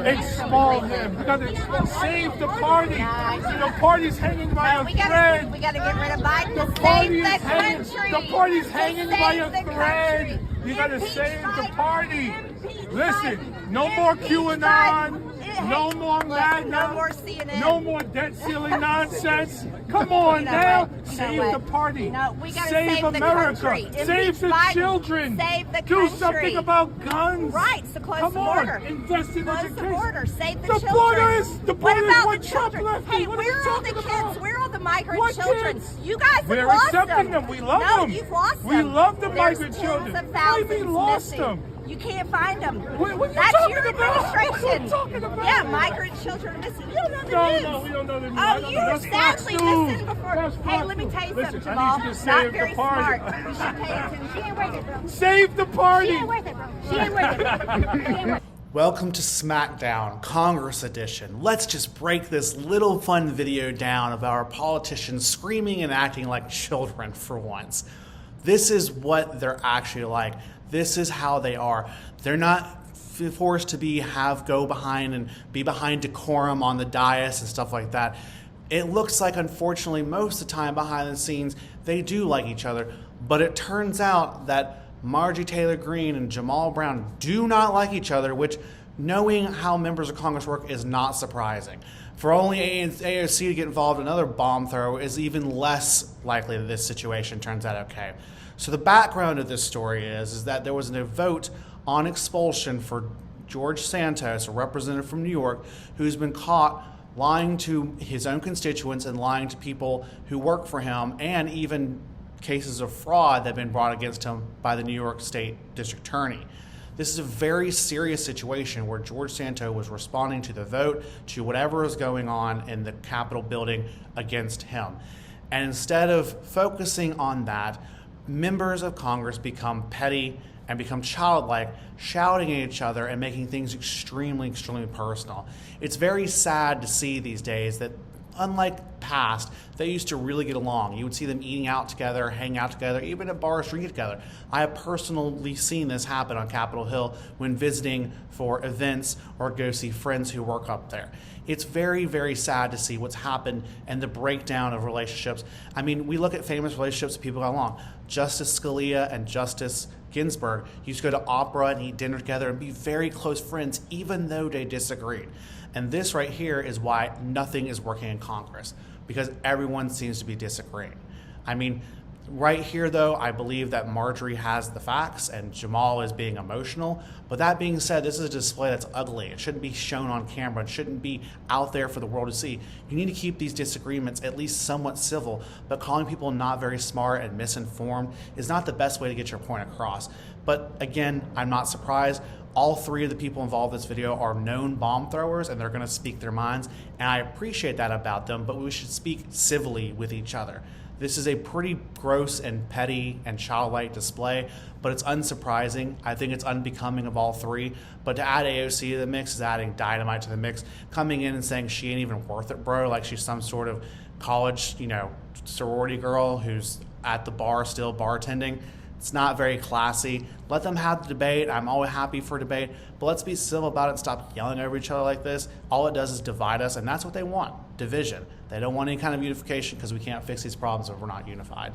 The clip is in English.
Expel him. We got to save the party. The party's hanging by a thread. We got to get rid of Biden. The party's hanging by a thread. You got to save the party. Listen, no more QAnon. No more MAGA. No more CNN. No more debt ceiling nonsense. Come on now. Save the party. No, we gotta save America. Save the children. Save the country. Do something about guns. Right, so close Come the on. border. Invest in close education. The border. Save the children. The border is what what about the Trump children? left. Hey, What where are all the kids? About? Where are all the migrant What children? kids? You guys have We're lost accepting them. We love them. No, you've lost them. We love the There's migrant tens children. of thousands We lost missing. them. You can't find them. What are you That's talking your about? administration. What are you talking about? Yeah, migrant children are missing. You don't know the news. No, we don't know the news. Oh, you sadly listened before. Hey, let me tell you something, Listen, I Jamaal. need you to Not save very the party. smart. You should pay attention. She ain't worth it, bro. Save the party. She ain't worth it, bro. She ain't worth it. She ain't worth it. Welcome to SmackDown, Congress Edition. Let's just break this little fun video down of our politicians screaming and acting like children for once. This is what they're actually like. This is how they are. They're not forced to go behind and be behind decorum on the dais and stuff like that. It looks like, unfortunately, most of the time behind the scenes, they do like each other. But it turns out that Marjorie Taylor Greene and Jamaal Brown do not like each other, which, knowing how members of Congress work, is not surprising. For only AOC to get involved in another bomb throw is even less likely that this situation turns out okay. So the background of this story is that there was a vote on expulsion for George Santos, a representative from New York, who's been caught lying to his own constituents and lying to people who work for him, and even cases of fraud that have been brought against him by the New York State District Attorney. This is a very serious situation where George Santos was responding to the vote, to whatever is going on in the Capitol building against him. And instead of focusing on that, members of Congress become petty and become childlike, shouting at each other and making things extremely, extremely personal. It's very sad to see these days that, unlike past, they used to really get along. You would see them eating out together, hang out together, even at bars, drinking together. I have personally seen this happen on Capitol Hill when visiting for events or go see friends who work up there. It's very, very sad to see what's happened and the breakdown of relationships. I mean, we look at famous relationships that people got along. Justice Scalia and Justice Ginsburg used to go to opera and eat dinner together and be very close friends, even though they disagreed. And this right here is why nothing is working in Congress, because everyone seems to be disagreeing. I mean, right here, though, I believe that Marjorie has the facts and Jamaal is being emotional. But that being said, this is a display that's ugly. It shouldn't be shown on camera. It shouldn't be out there for the world to see. You need to keep these disagreements at least somewhat civil, but calling people not very smart and misinformed is not the best way to get your point across. But again, I'm not surprised. All three of the people involved in this video are known bomb throwers, and they're going to speak their minds. And I appreciate that about them, but we should speak civilly with each other. This is a pretty gross and petty and childlike display, but it's unsurprising. I think it's unbecoming of all three. But to add AOC to the mix is adding dynamite to the mix. Coming in and saying she ain't even worth it, bro, like she's some sort of college, sorority girl who's at the bar still bartending. It's not very classy. Let them have the debate. I'm always happy for debate, but let's be civil about it and stop yelling over each other like this. All it does is divide us, and that's what they want, division. They don't want any kind of unification because we can't fix these problems if we're not unified.